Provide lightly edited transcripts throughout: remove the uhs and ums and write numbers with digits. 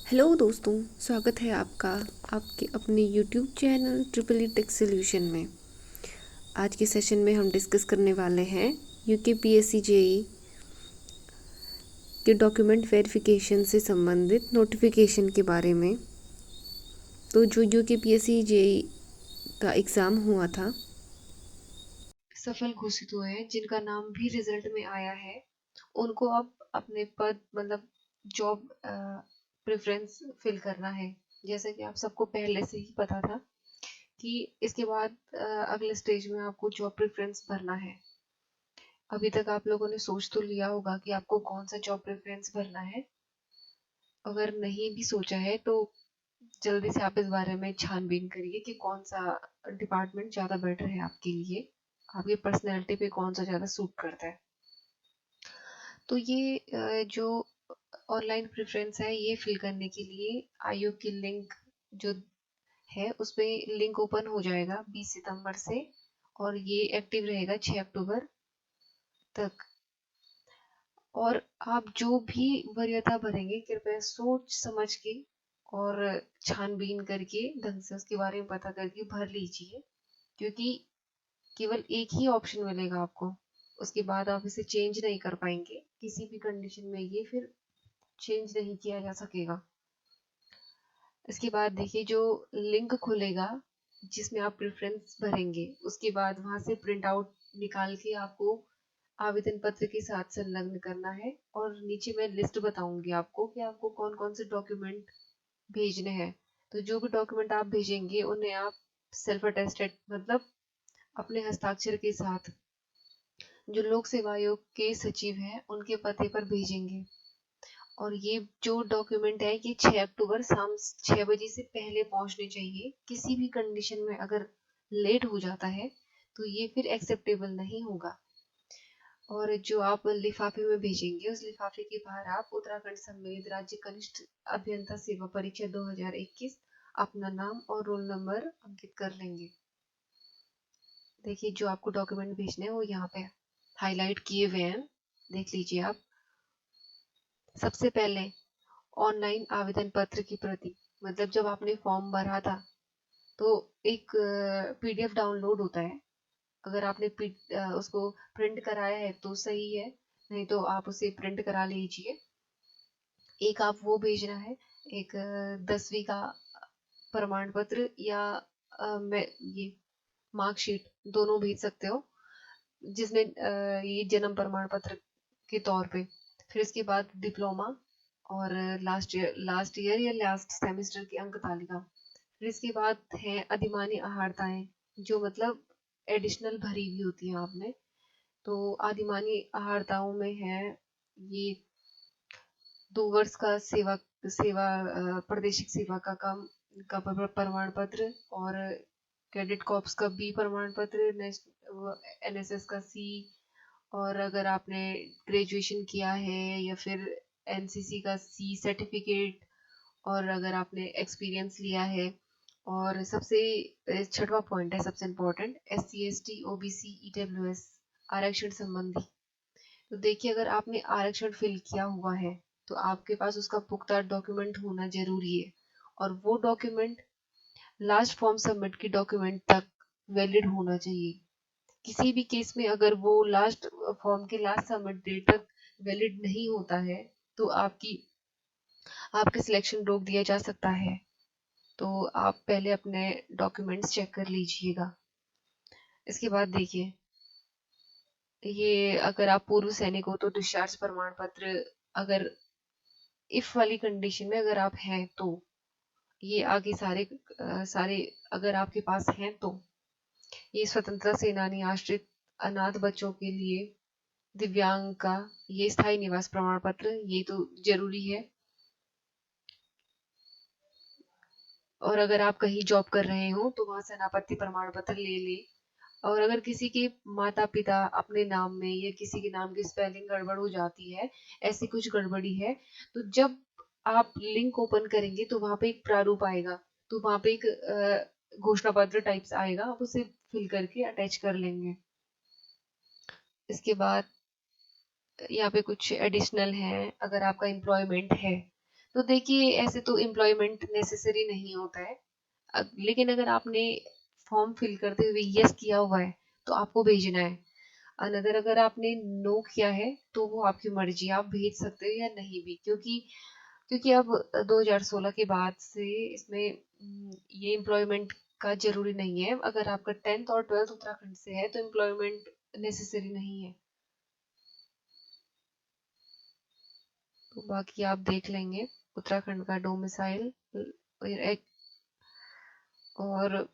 Hello दोस्तों, स्वागत है आपका आपके अपने YouTube channel triple E tech solution में। आज के सेशन में हम डिस्कस करने वाले हैं यूकेपीएससी जेई के डॉक्यूमेंट वेरिफिकेशन से संबंधित नोटिफिकेशन के बारे में। तो जो यूकेपीएससी जेई का एग्ज़ाम हुआ था, सफल घोषित हुए हैं, जिनका नाम भी रिजल्ट में आया है, उनको अब अपने पद मतलब जॉब प्रेफरेंस फिल करना है। जैसा कि आप सबको पहले से ही पता था कि इसके बाद अगले स्टेज में आपको जॉब प्रेफरेंस भरना है। अभी तक आप लोगों ने सोच तो लिया होगा कि आपको कौन सा जॉब प्रेफरेंस भरना है। अगर नहीं भी सोचा है तो जल्दी से आप इस बारे में छानबीन करिए कि कौन सा डिपार्टमेंट ज़्यादा बेटर है आपके लिए, आपकी पर्सनैलिटी पे कौन सा ज़्यादा सूट करता है। तो ये जो ऑनलाइन प्रेफरेंस है, ये फिल करने के लिए आयोग की लिंक जो है उसमें लिंक ओपन हो जाएगा 20 सितंबर से, और ये एक्टिव रहेगा 6 अक्टूबर तक। और आप जो भी वरीयता भरेंगे, कृपया सोच समझ के और छानबीन करके ढंग से उसके बारे में पता करके भर लीजिए, क्योंकि केवल एक ही ऑप्शन मिलेगा आपको। उसके बाद आप इसे चेंज नहीं कर पाएंगे किसी भी कंडीशन में, ये फिर चेंज नहीं किया जा सकेगा। इसके बाद देखिए, जो लिंक खुलेगा जिसमें आप प्रेफरेंस भरेंगे, उसके बाद वहां से प्रिंट आउट निकाल के आपको आवेदन पत्र के साथ संलग्न करना है। और नीचे मैं लिस्ट बताऊंगी आपको कि आपको कौन कौन से डॉक्यूमेंट भेजने हैं। तो जो भी डॉक्यूमेंट आप भेजेंगे उन्हें आप सेल्फ अटेस्टेड मतलब अपने हस्ताक्षर के साथ जो लोक सेवा आयोग के सचिव हैं उनके पते पर भेजेंगे। और ये जो डॉक्यूमेंट है ये 6 अक्टूबर शाम 6 बजे से पहले पहुंचने चाहिए। किसी भी कंडीशन में अगर लेट हो जाता है तो ये फिर एक्सेप्टेबल नहीं होगा। और जो आप लिफाफे में भेजेंगे, उस लिफाफे के बाहर आप उत्तराखंड सम्मिलित राज्य कनिष्ठ अभियंता सेवा परीक्षा 2021 अपना नाम और रोल नंबर अंकित कर लेंगे। देखिए, जो आपको डॉक्यूमेंट भेजने हैं वो यहाँ पे हाईलाइट किए हुए हैं, देख लीजिए आप। सबसे पहले ऑनलाइन आवेदन पत्र की प्रति, मतलब जब आपने फॉर्म भरा था तो एक पीडीएफ डाउनलोड होता है। अगर आपने उसको प्रिंट कराया है तो सही है, नहीं तो आप उसे प्रिंट करा लीजिए। एक आप वो भेजना है, एक 10वीं का प्रमाण पत्र या मैं ये मार्कशीट दोनों भेज सकते हो, जिसमें ये जन्म प्रमाण पत्र के तौर पे। फिर इसके बाद डिप्लोमा और लास्ट ईयर या लास्ट सेमेस्टर की अंक तालिका। फिर इसके बाद है अधिमानी आहारताएं, जो मतलब एडिशनल भरी हुई होती है आपने। तो आदिमानी आहारताओं में है ये 2 वर्ष का सेवा सेवा प्रादेशिक सेवा का काम का प्रमाण पत्र, और कैडेट कॉर्प्स का बी प्रमाण पत्र, एनएसएस का सी, और अगर आपने ग्रेजुएशन किया है या फिर एनसीसी का सी सर्टिफिकेट, और अगर आपने एक्सपीरियंस लिया है। और सबसे छठवां पॉइंट है सबसे important, SC ST OBC EWS आरक्षण संबंधी। तो देखिए, अगर आपने आरक्षण फिल किया हुआ है तो आपके पास उसका पुख्ता डॉक्यूमेंट होना जरूरी है, और वो डॉक्यूमेंट लास्ट फॉर्म सबमिट की डॉक्यूमेंट तक वैलिड होना चाहिए। किसी भी केस में अगर वो लास्ट फॉर्म के लास्ट सबमिट डेट तक वैलिड नहीं होता है तो आपके सिलेक्शन रोक दिया जा सकता है। तो आप पहले अपने डॉक्यूमेंट्स चेक कर लीजिएगा। इसके बाद देखिए, ये अगर आप पूर्व सैनिक हो तो डिस्चार्ज प्रमाण पत्र, अगर इफ वाली कंडीशन में अगर आप हैं तो ये आगे सारे अगर आपके पास हैं तो ये स्वतंत्रता सेनानी, आश्रित, अनाथ बच्चों के लिए, दिव्यांग का ये स्थायी निवास प्रमाण पत्र, ये तो जरूरी है। और अगर आप कहीं जॉब कर रहे हो तो वहां से अनापत्ति प्रमाण पत्र ले ले। और अगर किसी के माता पिता अपने नाम में या किसी के नाम की स्पेलिंग गड़बड़ हो जाती है, ऐसी कुछ गड़बड़ी है, तो जब आप लिंक ओपन करेंगे तो वहां पे एक प्रारूप आएगा, तो वहां पे एक घोषणा पत्र टाइप्स आएगा, आप उसे फिल करके अटैच कर लेंगे। इसके बाद यहाँ पे कुछ एडिशनल है, अगर आपका एम्प्लॉयमेंट है तो देखिए ऐसे तो एम्प्लॉयमेंट नेसेसरी नहीं होता है। लेकिन अगर आपने फॉर्म फिल करते हुए यस किया हुआ है तो आपको भेजना है। अनदर अगर आपने नो किया है तो वो आपकी मर्जी, आप भेज सकते हो या नहीं भी, क्योंकि क्योंकि अब 2016 के बाद से इसमें ये एम्प्लॉयमेंट का जरूरी नहीं है। अगर आपका 10th और 12th उत्तराखंड से है तो एम्प्लॉयमेंट नेसेसरी नहीं है। तो बाकी आप देख लेंगे उत्तराखंड का डोमिसाइल और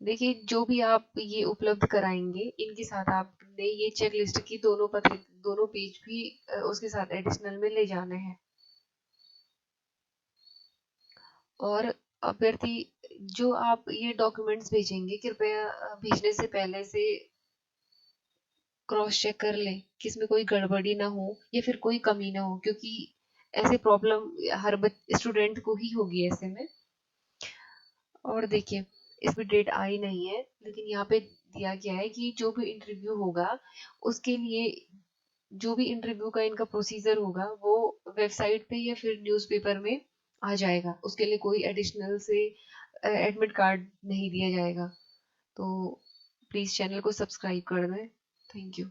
देखिए जो भी आप ये उपलब्ध कराएंगे इनके साथ आपने ये चेक लिस्ट की दोनों पेज भी उसके साथ एडिशनल में ले जाने हैं। और अभ्यर्थी जो आप ये डॉक्यूमेंट्स भेजेंगे कृपया भेजने से पहले से क्रॉस चेक कर लें कि इसमें कोई गड़बड़ी ना हो या फिर कोई कमी ना हो, क्योंकि ऐसे प्रॉब्लम हर स्टूडेंट को ही होगी ऐसे में। और देखिए इसमें डेट आई नहीं है, लेकिन यहाँ पे दिया गया है कि जो भी इंटरव्यू होगा उसके लिए जो भी इंटरव्यू का इनका प्रोसीजर होगा वो वेबसाइट पे या फिर न्यूज़पेपर में आ जाएगा। उसके लिए कोई एडिशनल से एडमिट कार्ड नहीं दिया जाएगा। तो प्लीज़ चैनल को सब्सक्राइब कर दें। Thank you.